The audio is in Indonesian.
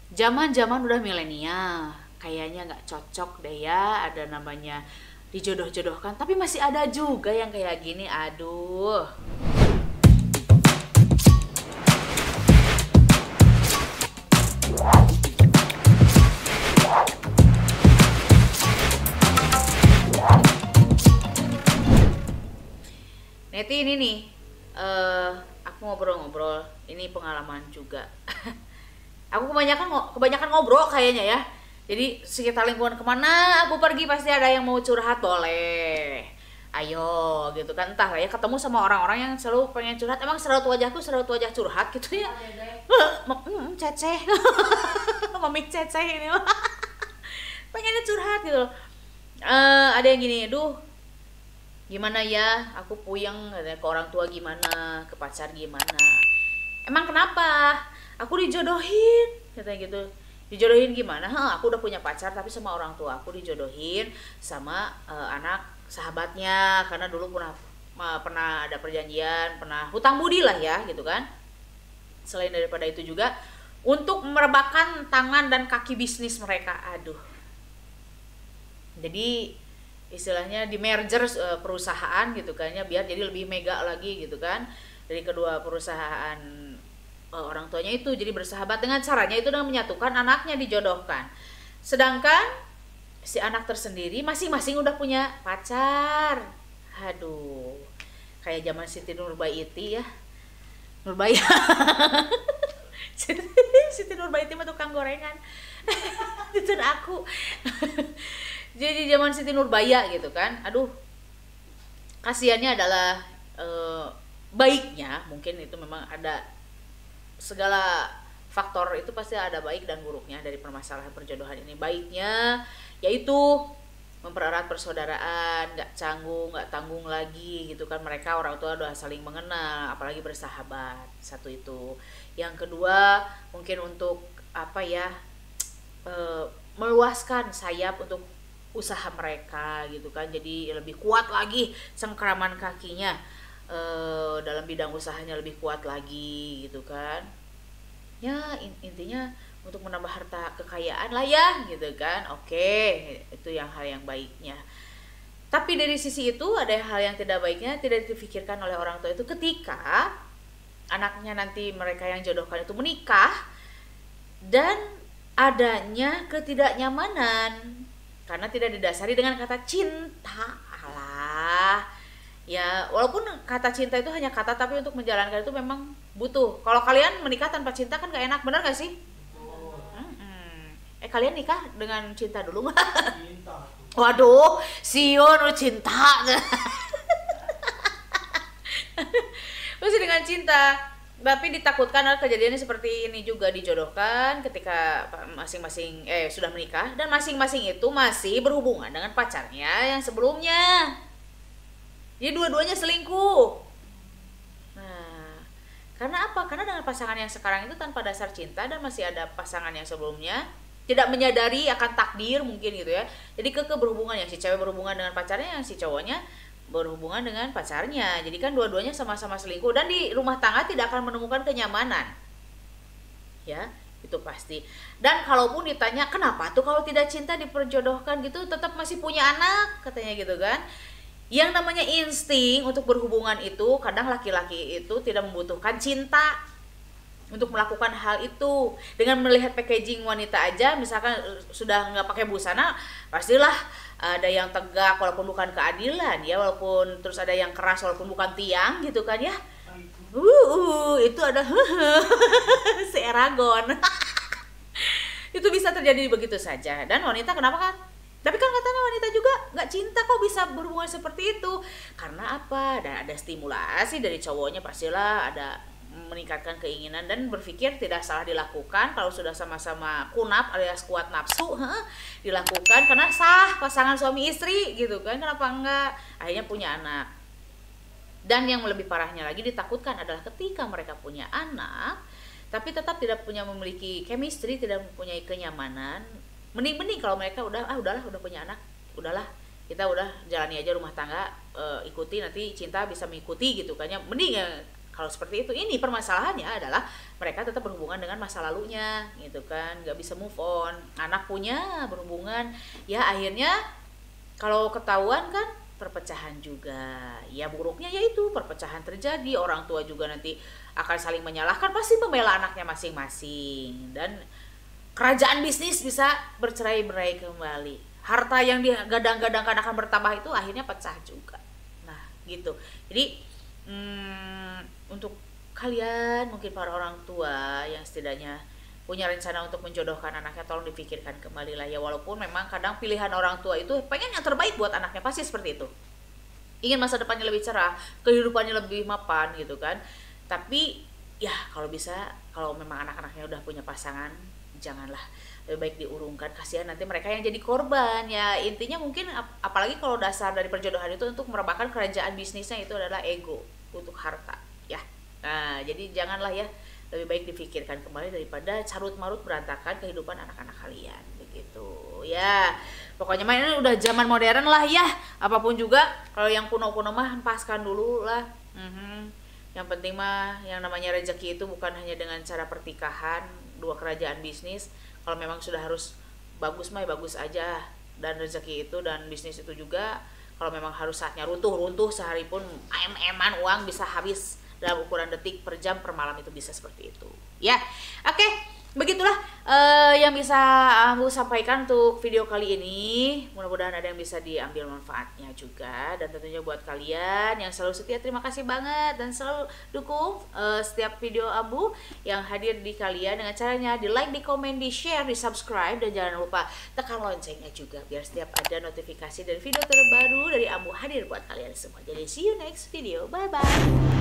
Zaman-zaman udah milenial, kayaknya nggak cocok deh ya ada namanya dijodoh-jodohkan. Tapi masih ada juga yang kayak gini, aduh. Neti ini nih, aku ngobrol-ngobrol, ini pengalaman juga. Aku kebanyakan ngobrol kayaknya ya. Jadi sekitar lingkungan kemana aku pergi pasti ada yang mau curhat, boleh. Ayo gitu kan, entah lah ya, ketemu sama orang-orang yang selalu pengen curhat. Emang seraut wajahku seraut wajah curhat gitu ya. Ceceh. Mamik ceceh ini mah. Pengennya curhat gitu loh. Ada yang gini, duh gimana ya, aku puyeng katanya, ke orang tua gimana, ke pacar gimana. Emang kenapa? Aku dijodohin katanya gitu. Dijodohin gimana? Hah, aku udah punya pacar tapi sama orang tua aku dijodohin sama anak sahabatnya, karena dulu pernah ada perjanjian, pernah hutang budi lah ya gitu kan. Selain daripada itu juga untuk merebakkan tangan dan kaki bisnis mereka. Aduh, jadi istilahnya di merger perusahaan gitu kan ya, biar jadi lebih mega lagi gitu kan, dari kedua perusahaan orang tuanya itu. Jadi bersahabat dengan caranya itu dengan menyatukan anaknya, dijodohkan. Sedangkan si anak tersendiri masing-masing udah punya pacar. Aduh, kayak zaman Siti Nurbaiti ya. Nurbaya. Siti Nurbaiti mah tukang gorengan. Itu aku. Jadi zaman Siti Nurbaya gitu kan. Aduh, kasihannya adalah baiknya mungkin itu memang ada, segala faktor itu pasti ada baik dan buruknya dari permasalahan perjodohan ini. Baiknya yaitu mempererat persaudaraan, nggak canggung, nggak tanggung lagi gitu kan, mereka orang tua udah saling mengenal, apalagi bersahabat. Satu itu. Yang kedua mungkin untuk apa ya, meluaskan sayap untuk usaha mereka gitu kan, jadi lebih kuat lagi cengkraman kakinya, dalam bidang usahanya lebih kuat lagi gitu kan ya. Intinya untuk menambah harta kekayaan lah ya gitu kan. Oke, itu yang hal yang baiknya. Tapi dari sisi itu ada hal yang tidak baiknya, tidak dipikirkan oleh orang tua itu, ketika anaknya nanti mereka yang jodohkan itu menikah dan adanya ketidaknyamanan karena tidak didasari dengan kata cinta. Alah, ya walaupun kata cinta itu hanya kata, tapi untuk menjalankan itu memang butuh. Kalau kalian menikah tanpa cinta kan gak enak, bener gak sih? Kalian nikah dengan cinta dulu nggak? Waduh, Sion cinta. Masih dengan cinta, tapi ditakutkan ada kejadiannya seperti ini juga, dijodohkan ketika masing-masing sudah menikah dan masing-masing itu masih berhubungan dengan pacarnya yang sebelumnya. Jadi dua-duanya selingkuh. Nah, karena apa? Karena dengan pasangan yang sekarang itu tanpa dasar cinta, dan masih ada pasangan yang sebelumnya tidak menyadari akan takdir mungkin gitu ya. Jadi berhubungan, yang si cewek berhubungan dengan pacarnya, yang si cowoknya berhubungan dengan pacarnya. Jadi kan dua-duanya sama-sama selingkuh, dan di rumah tangga tidak akan menemukan kenyamanan. Ya, itu pasti. Dan kalaupun ditanya kenapa tuh kalau tidak cinta diperjodohkan gitu tetap masih punya anak katanya gitu kan. Yang namanya insting untuk berhubungan itu, kadang laki-laki itu tidak membutuhkan cinta untuk melakukan hal itu. Dengan melihat packaging wanita aja, misalkan sudah nggak pakai busana, pastilah ada yang tegak walaupun bukan keadilan ya, walaupun terus ada yang keras walaupun bukan tiang gitu kan ya. Itu ada si Eragon. Itu bisa terjadi begitu saja. Dan wanita kenapa kan? Tapi kan katanya wanita juga nggak cinta kok bisa berhubungan seperti itu. Karena apa? Dan ada stimulasi dari cowoknya, pastilah ada meningkatkan keinginan, dan berpikir tidak salah dilakukan kalau sudah sama-sama kunap alias kuat nafsu, dilakukan karena sah pasangan suami istri gitu kan. Kenapa enggak? Akhirnya punya anak. Dan yang lebih parahnya lagi ditakutkan adalah ketika mereka punya anak tapi tetap tidak memiliki chemistry, tidak mempunyai kenyamanan. Mending kalau mereka udahlah udah punya anak, udahlah kita udah jalani aja rumah tangga, ikuti nanti cinta bisa mengikuti gitu kan ya. Mending ya kalau seperti itu, ini permasalahannya adalah mereka tetap berhubungan dengan masa lalunya gitu kan, nggak bisa move on. Anak punya berhubungan, ya akhirnya kalau ketahuan kan perpecahan juga. Ya buruknya yaitu perpecahan terjadi, orang tua juga nanti akan saling menyalahkan, pasti membela anaknya masing-masing, dan kerajaan bisnis bisa bercerai-berai kembali. Harta yang digadang-gadangkan akan bertambah itu akhirnya pecah juga. Nah gitu. Jadi untuk kalian mungkin para orang tua yang setidaknya punya rencana untuk menjodohkan anaknya, tolong dipikirkan kembali lah ya. Walaupun memang kadang pilihan orang tua itu pengen yang terbaik buat anaknya, pasti seperti itu, ingin masa depannya lebih cerah, kehidupannya lebih mapan gitu kan. Tapi ya kalau bisa, kalau memang anak-anaknya udah punya pasangan, janganlah, lebih baik diurungkan. Kasihan nanti mereka yang jadi korban ya. Intinya mungkin apalagi kalau dasar dari perjodohan itu untuk merebahkan kerajaan bisnisnya itu adalah ego, untuk harta ya. Nah jadi janganlah ya, lebih baik difikirkan kembali daripada carut marut berantakan kehidupan anak-anak kalian begitu ya. Pokoknya mah ini udah zaman modern lah ya, apapun juga. Kalau yang kuno-kuno mah hempaskan dulu lah. Yang penting mah yang namanya rezeki itu bukan hanya dengan cara pertikahan dua kerajaan bisnis. Kalau memang sudah harus bagus mah ya bagus aja, dan rezeki itu dan bisnis itu juga kalau memang harus saatnya runtuh sehari pun eman uang bisa habis dalam ukuran detik, per jam, per malam, itu bisa seperti itu ya. Oke, begitulah yang bisa aku sampaikan untuk video kali ini. Mudah-mudahan ada yang bisa diambil manfaatnya juga, dan tentunya buat kalian yang selalu setia, terima kasih banget dan selalu dukung setiap video Ambu yang hadir di kalian dengan caranya di like, di komen, di share, di subscribe, dan jangan lupa tekan loncengnya juga biar setiap ada notifikasi dari video terbaru dari Ambu hadir buat kalian semua. Jadi see you next video, bye bye.